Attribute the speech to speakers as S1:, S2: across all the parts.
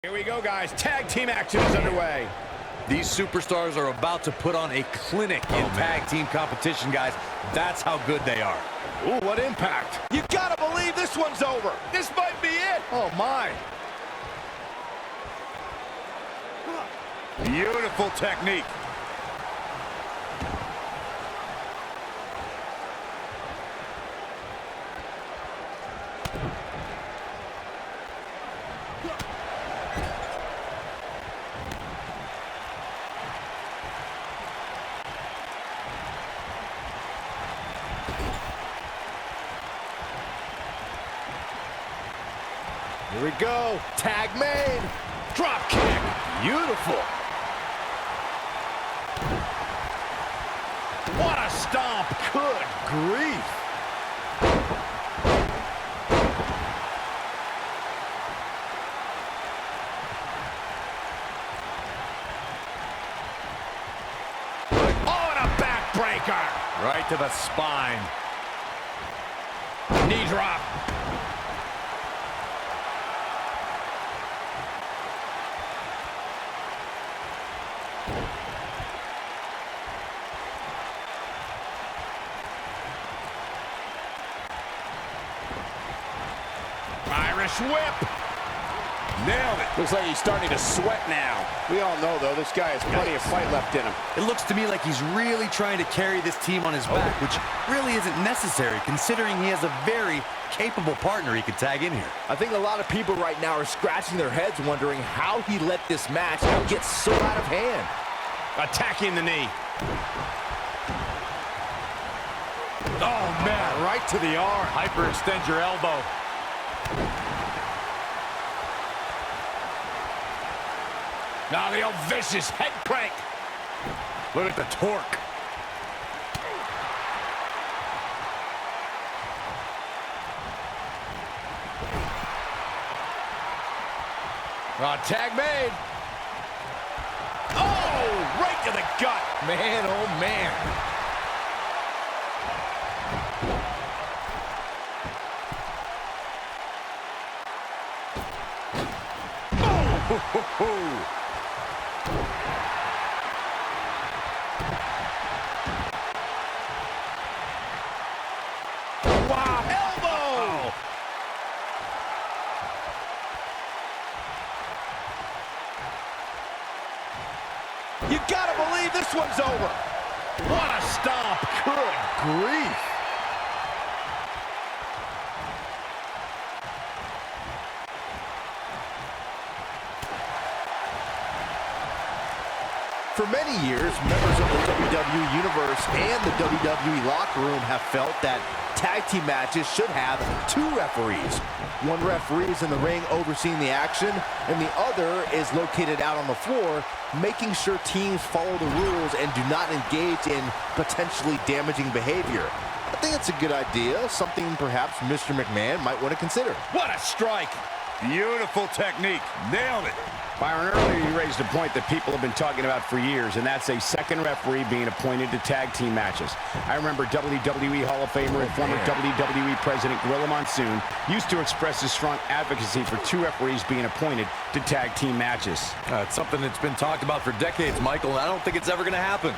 S1: Here we go, guys. Tag team action is underway.
S2: These superstars are about to put on a clinic in tag team competition, guys. That's how good they are.
S1: Ooh, what impact.
S3: You gotta believe this one's over.
S1: This might be it. Oh, my.
S3: Beautiful technique. Here we go. Tag made. Drop kick. Beautiful. What a stomp. Good grief. Oh, and a backbreaker.
S2: Right to the spine.
S1: Knee drop. Irish whip. Nailed it.
S3: Looks like he's starting to sweat now.
S1: We all know, though, this guy has plenty of fight left in him.
S2: It looks to me like he's really trying to carry this team on his back, which really isn't necessary considering he has a very capable partner he could tag in here.
S3: I think a lot of people right now are scratching their heads wondering how he let this match get so out of hand.
S1: Attacking the knee.
S3: Oh, man, right to the arm.
S2: Hyperextend your elbow.
S1: Now the old vicious head crank.
S2: Look at the torque.
S1: Tag made. Oh, right to the gut.
S3: Man, oh, man.
S1: Oh! Wow, elbow!
S3: You gotta believe this one's over.
S1: What a stomp.
S3: Good grief. For many years, members of the WWE Universe and the WWE locker room have felt that tag team matches should have two referees. One referee is in the ring overseeing the action, and the other is located out on the floor, making sure teams follow the rules and do not engage in potentially damaging behavior. I think it's a good idea, something perhaps Mr. McMahon might want to consider.
S1: What a strike.
S3: Beautiful technique. Nailed it.
S1: Byron, earlier you raised a point that people have been talking about for years, and that's a second referee being appointed to tag team matches. I remember WWE Hall of Famer and former WWE President Gorilla Monsoon used to express his strong advocacy for two referees being appointed to tag team matches.
S2: It's something that's been talked about for decades, Michael, and I don't think it's ever going to happen.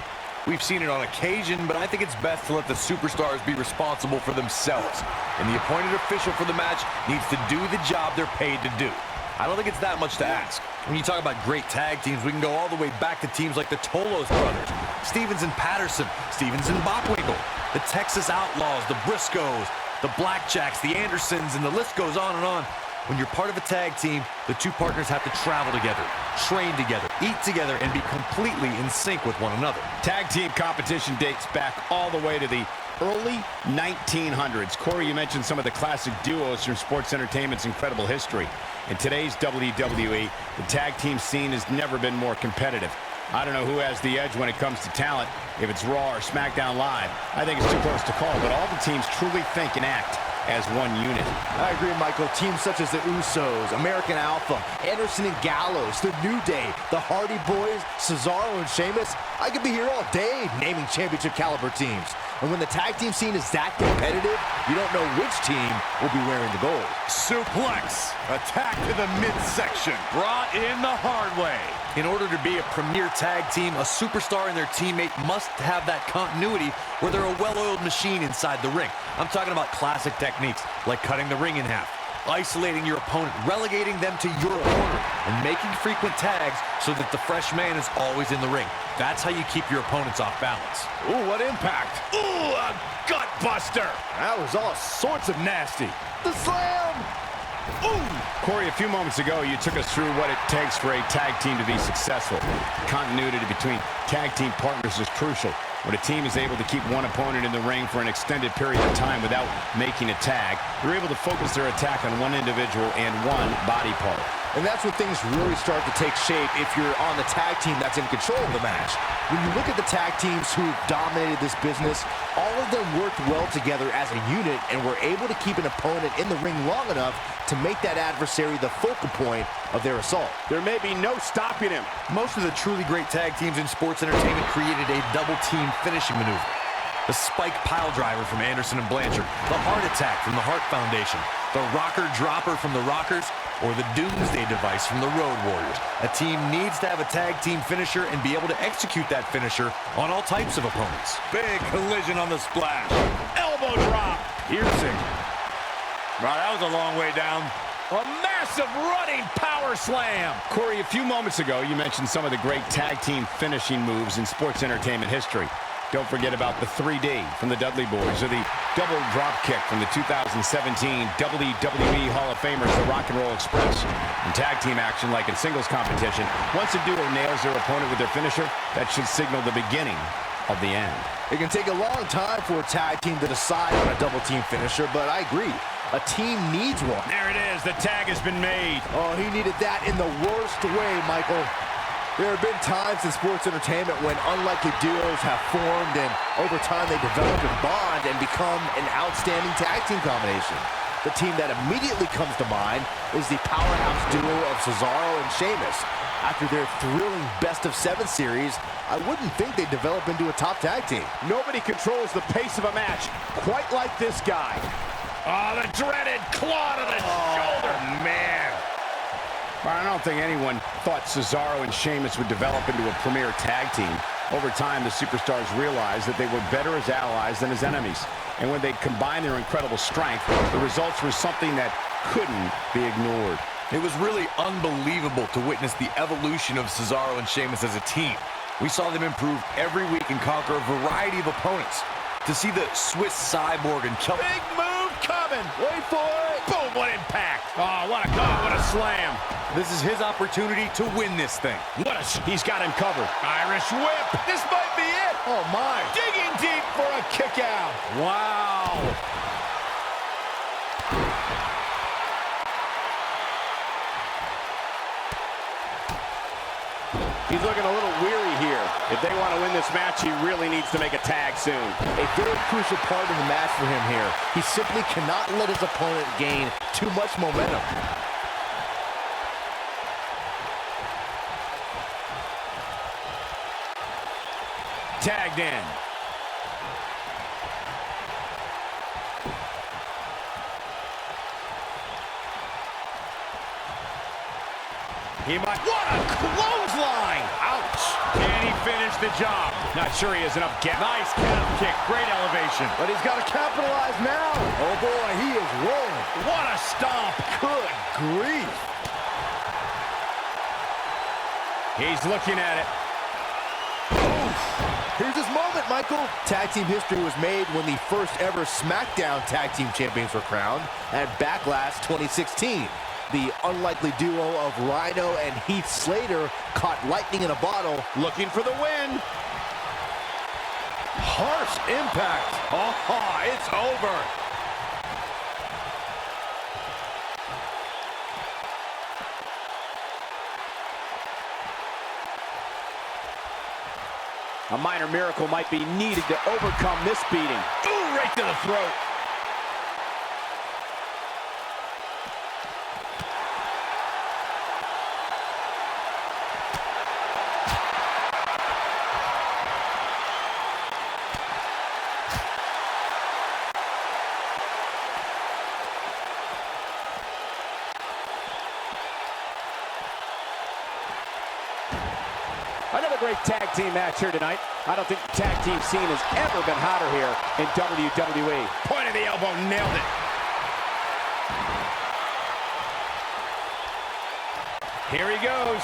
S2: We've seen it on occasion, but I think it's best to let the superstars be responsible for themselves. And the appointed official for the match needs to do the job they're paid to do. I don't think it's that much to ask. When you talk about great tag teams, we can go all the way back to teams like the Tolos brothers, Stevens and Patterson, Stevens and Bockwinkel, the Texas Outlaws, the Briscoes, the Blackjacks, the Andersons, and the list goes on and on. When you're part of a tag team, the two partners have to travel together, train together, eat together, and be completely in sync with one another.
S1: Tag team competition dates back all the way to the early 1900s. Corey, you mentioned some of the classic duos from sports entertainment's incredible history. In today's WWE, the tag team scene has never been more competitive. I don't know who has the edge when it comes to talent, if it's Raw or SmackDown Live. I think it's too close to call, but all the teams truly think and act as one unit.
S3: I agree, Michael. Teams such as the Usos, American Alpha, Anderson and Gallows, The New Day, the Hardy Boys, Cesaro and Sheamus. I could be here all day naming championship caliber teams. And when the tag team scene is that competitive, you don't know which team will be wearing the gold.
S2: Suplex. Attack to the midsection. Brought in the hard way. In order to be a premier tag team, a superstar and their teammate must have that continuity where they're a well-oiled machine inside the ring. I'm talking about classic techniques like cutting the ring in half, isolating your opponent, relegating them to your corner, and making frequent tags so that the fresh man is always in the ring. That's how you keep your opponents off balance.
S1: Ooh, what impact. Ooh, a gut buster.
S3: That was all sorts of nasty. The slam!
S1: Ooh! Corey, a few moments ago, you took us through what it takes for a tag team to be successful. Continuity between tag team partners is crucial. When a team is able to keep one opponent in the ring for an extended period of time without making a tag, they're able to focus their attack on one individual and one body part.
S3: And that's when things really start to take shape if you're on the tag team that's in control of the match. When you look at the tag teams who've dominated this business, all of them worked well together as a unit and were able to keep an opponent in the ring long enough to make that adversary the focal point of their assault.
S1: There may be no stopping him.
S2: Most of the truly great tag teams in sports entertainment created a double team finishing maneuver. The spike pile driver from Anderson and Blanchard, the heart attack from the Hart Foundation, the rocker dropper from the Rockers, or the Doomsday device from the Road Warriors. A team needs to have a tag team finisher and be able to execute that finisher on all types of opponents.
S1: Big collision on the splash. Elbow drop. Piercing. Wow, that was a long way down. A massive running power slam. Corey, a few moments ago, you mentioned some of the great tag team finishing moves in sports entertainment history. Don't forget about the 3D from the Dudley Boys, or the double drop kick from the 2017 WWE Hall of Famers, the Rock and Roll Express. In tag team action, like in singles competition, once a duo nails their opponent with their finisher, that should signal the beginning of the end.
S3: It can take a long time for a tag team to decide on a double team finisher, but I agree. A team needs one.
S1: There it is. The tag has been made.
S3: Oh, he needed that in the worst way, Michael. There have been times in sports entertainment when unlikely duos have formed and over time they develop and bond and become an outstanding tag team combination. The team that immediately comes to mind is the powerhouse duo of Cesaro and Sheamus. After their thrilling best-of-7 series, I wouldn't think they'd develop into a top tag team.
S1: Nobody controls the pace of a match quite like this guy. Oh, the dreaded claw to the shoulder. Man. I don't think anyone thought Cesaro and Sheamus would develop into a premier tag team. Over time, the superstars realized that they were better as allies than as enemies. And when they combined their incredible strength, the results were something that couldn't be ignored.
S2: It was really unbelievable to witness the evolution of Cesaro and Sheamus as a team. We saw them improve every week and conquer a variety of opponents. To see the Swiss cyborg and
S1: Big move coming. Wait for it. Boom, what impact. Oh, what a slam.
S2: This is his opportunity to win this thing.
S1: He's got him covered. Irish whip. This might be it.
S3: Oh, my.
S1: Digging deep for a kick out. Wow. He's looking a little weary here. If they want to win this match, he really needs to make a tag soon.
S3: A very crucial part of the match for him here. He simply cannot let his opponent gain too much momentum.
S1: Tagged in. He might. What a clothesline! Ouch! Can he finish the job? Not sure he has enough gas. Nice calf kick. Great elevation.
S3: But he's got to capitalize now. Oh, boy, he is rolling.
S1: What a stomp.
S3: Good grief.
S1: He's looking at it.
S3: Here's his moment, Michael. Tag team history was made when the first ever SmackDown Tag Team Champions were crowned at Backlash 2016. The unlikely duo of Rhino and Heath Slater caught lightning in a bottle.
S1: Looking for the win.
S2: Harsh impact.
S1: Oh, it's over. A minor miracle might be needed to overcome this beating. Ooh, right to the throat.
S4: Another great tag team match here tonight. I don't think the tag team scene has ever been hotter here in WWE.
S1: Point of the elbow, nailed it. Here he goes.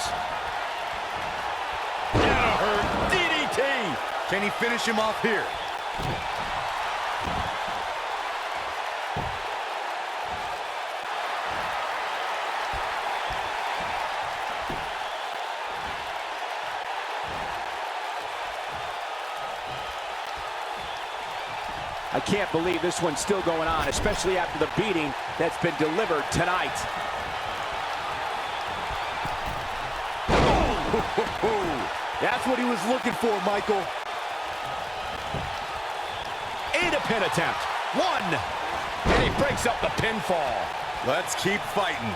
S1: Danaher, DDT.
S2: Can he finish him off here?
S4: I can't believe this one's still going on, especially after the beating that's been delivered tonight.
S3: That's what he was looking for, Michael.
S1: And a pin attempt. One. And he breaks up the pinfall.
S2: Let's keep fighting.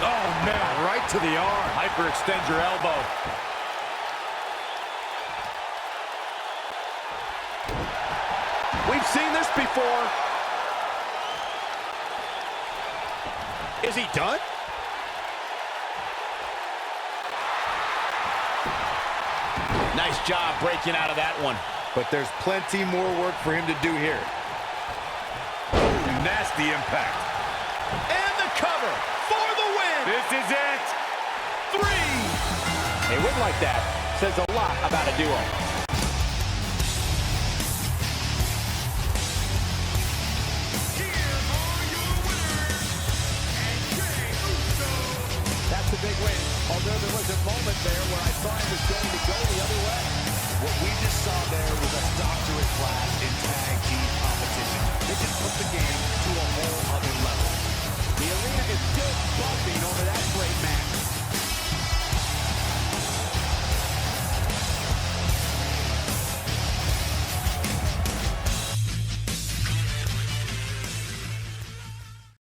S1: Oh, man, right to the arm.
S2: Hyperextend your elbow.
S4: We've seen this before.
S1: Is he done? Nice job breaking out of that one.
S2: But there's plenty more work for him to do here. Oh, nasty impact.
S1: And the cover for the win.
S2: This is it.
S1: 3.
S4: A win like that says a lot about a duo. That's a big win, although there was a moment there where I thought it was going to go the other way.
S5: What we just saw there was a doctorate class in tag team competition. They just put the game to a whole other level.
S4: The arena is still bumping over that great match.